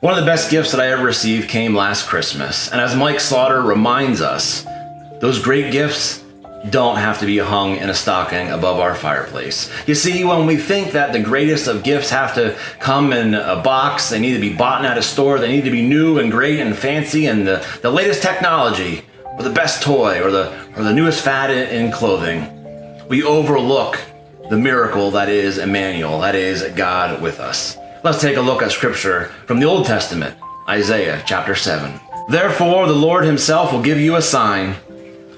One of the best gifts that I ever received came last Christmas. And as Mike Slaughter reminds us, those great gifts don't have to be hung in a stocking above our fireplace. You see, when we think that the greatest of gifts have to come in a box, they need to be bought at a store, they need to be new and great and fancy and the latest technology, or the best toy, or the newest fad in clothing, we overlook the miracle that is Immanuel, that is God with us. Let's take a look at scripture from the Old Testament, Isaiah chapter 7. Therefore, the Lord himself will give you a sign.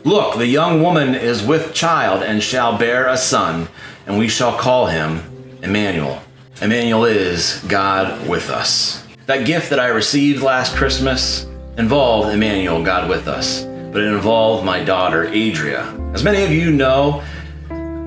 Look, the young woman is with child and shall bear a son, and we shall call him Immanuel. Immanuel is God with us. That gift that I received last Christmas involved Immanuel, God with us, but it involved my daughter, Adria. As many of you know,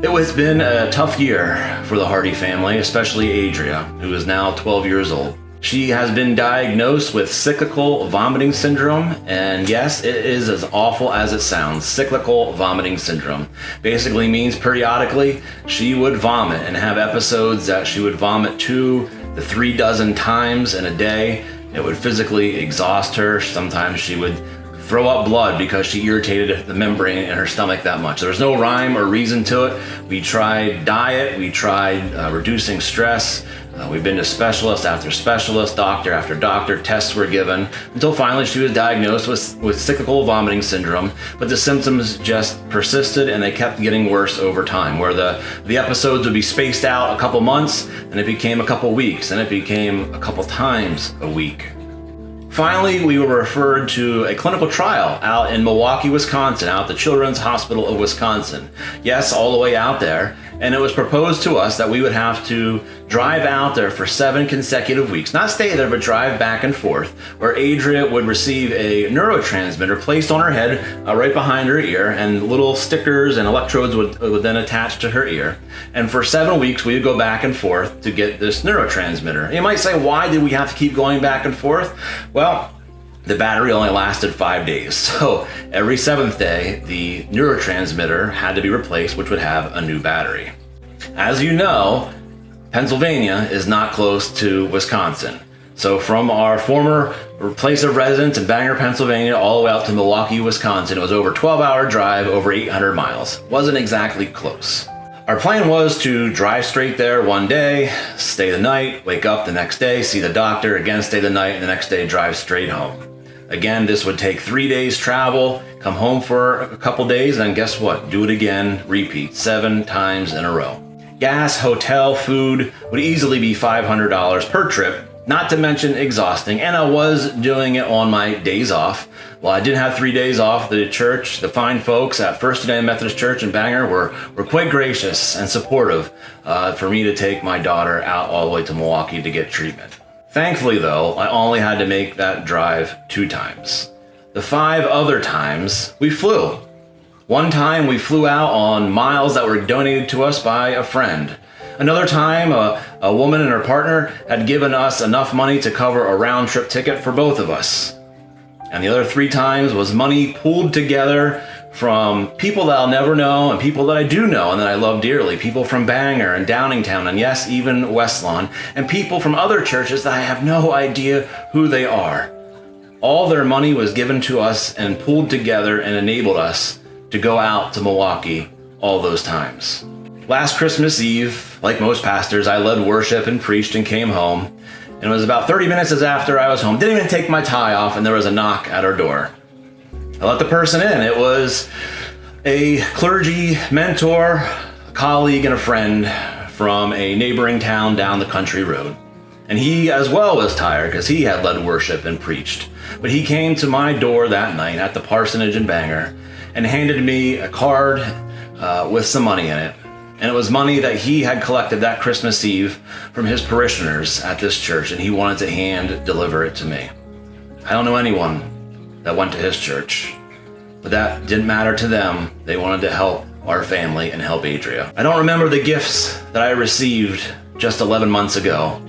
it has been a tough year for the Hardy family, especially Adria, who is now 12 years old. She has been diagnosed with cyclical vomiting syndrome, and yes, it is as awful as it sounds. Cyclical vomiting syndrome basically means periodically she would vomit and have episodes that she would vomit 2 to 3 dozen times in a day. It would physically exhaust her. Sometimes she would throw up blood because she irritated the membrane in her stomach that much. There was no rhyme or reason to it. We tried diet, we tried reducing stress. We've been to specialist after specialist, doctor after doctor, tests were given, until finally she was diagnosed with cyclical vomiting syndrome, but the symptoms just persisted and they kept getting worse over time, where the episodes would be spaced out a couple months, and it became a couple weeks, and it became a couple times a week. Finally, we were referred to a clinical trial out in Milwaukee, Wisconsin, out at the Children's Hospital of Wisconsin. Yes, all the way out there. And it was proposed to us that we would have to drive out there for 7 consecutive weeks. Not stay there, but drive back and forth, where Adria would receive a neurotransmitter placed on her head right behind her ear, and little stickers and electrodes would then attach to her ear. And for 7 weeks, we would go back and forth to get this neurotransmitter. You might say, why did we have to keep going back and forth? Well, the battery only lasted 5 days. So every 7th day, the neurotransmitter had to be replaced, which would have a new battery. As you know, Pennsylvania is not close to Wisconsin. So from our former place of residence in Bangor, Pennsylvania, all the way out to Milwaukee, Wisconsin, it was over a 12-hour drive, over 800 miles. Wasn't exactly close. Our plan was to drive straight there one day, stay the night, wake up the next day, see the doctor, again stay the night, and the next day drive straight home. Again, this would take 3 days travel, come home for a couple days, and guess what? Do it again, repeat, 7 times in a row. Gas, hotel, food would easily be $500 per trip, not to mention exhausting, and I was doing it on my days off. Well, I did have 3 days off. The church, the fine folks at First United Methodist Church in Bangor were quite gracious and supportive for me to take my daughter out all the way to Milwaukee to get treatment. Thankfully, though, I only had to make that drive 2 times. The 5 other times, we flew. One time, we flew out on miles that were donated to us by a friend. Another time, a woman and her partner had given us enough money to cover a round-trip ticket for both of us. And the other 3 times was money pooled together from people that I'll never know and people that I do know and that I love dearly. People from Bangor and Downingtown and yes, even Westlawn. And people from other churches that I have no idea who they are. All their money was given to us and pooled together and enabled us to go out to Milwaukee all those times. Last Christmas Eve, like most pastors, I led worship and preached and came home. And it was about 30 minutes after I was home. Didn't even take my tie off, and there was a knock at our door. I let the person in. It was a clergy mentor, a colleague, and a friend from a neighboring town down the country road. And he as well was tired because he had led worship and preached. But he came to my door that night at the parsonage in Bangor and handed me a card with some money in it. And it was money that he had collected that Christmas Eve from his parishioners at this church, and he wanted to hand deliver it to me. I don't know anyone that went to his church, but that didn't matter to them. They wanted to help our family and help Adria. I don't remember the gifts that I received just 11 months ago,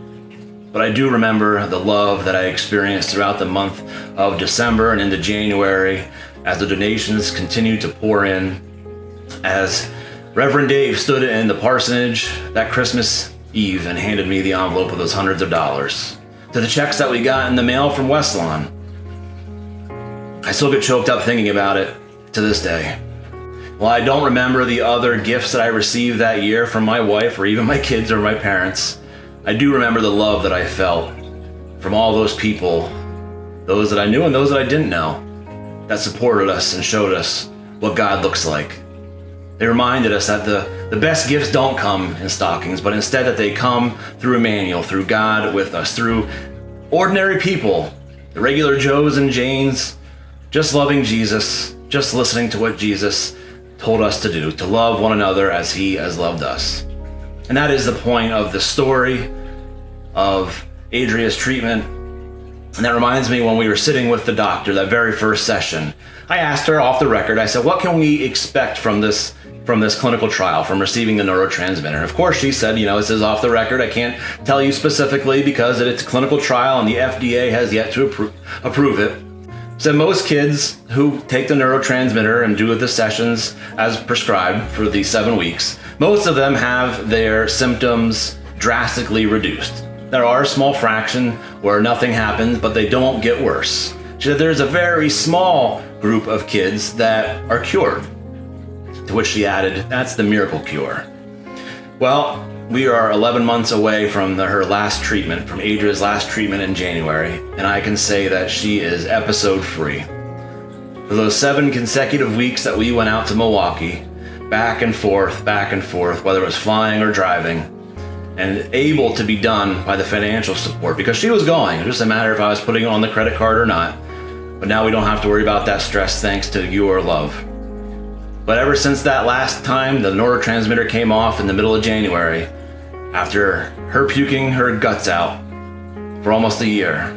but I do remember the love that I experienced throughout the month of December and into January as the donations continued to pour in, as Reverend Dave stood in the parsonage that Christmas Eve and handed me the envelope of those hundreds of dollars. to the checks that we got in the mail from Westlawn. I still get choked up thinking about it to this day. While I don't remember the other gifts that I received that year from my wife or even my kids or my parents, I do remember the love that I felt from all those people, those that I knew and those that I didn't know, that supported us and showed us what God looks like. They reminded us that the best gifts don't come in stockings, but instead that they come through Immanuel, through God with us, through ordinary people, the regular Joes and Janes, just loving Jesus, just listening to what Jesus told us to do, to love one another as he has loved us. And that is the point of the story of Adria's treatment. And that reminds me when we were sitting with the doctor, that very first session, I asked her off the record, I said, what can we expect from this clinical trial, from receiving the neurotransmitter? And of course she said, this is off the record. I can't tell you specifically because it's a clinical trial and the FDA has yet to approve it. So most kids who take the neurotransmitter and do the sessions as prescribed for the 7 weeks, most of them have their symptoms drastically reduced. There are a small fraction where nothing happens, but they don't get worse. She said there's a very small group of kids that are cured. To which she added, that's the miracle cure. Well, we are 11 months away from her last treatment, from Adria's last treatment in January, and I can say that she is episode free. For those 7 consecutive weeks that we went out to Milwaukee, back and forth, whether it was flying or driving, and able to be done by the financial support, because she was going. It was just a matter if I was putting it on the credit card or not. But now we don't have to worry about that stress thanks to your love. But ever since that last time the neurotransmitter came off in the middle of January, after her puking her guts out for almost a year,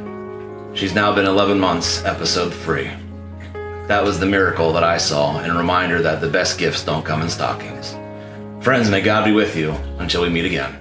she's now been 11 months episode free. That was the miracle that I saw, and a reminder that the best gifts don't come in stockings. Friends, may God be with you until we meet again.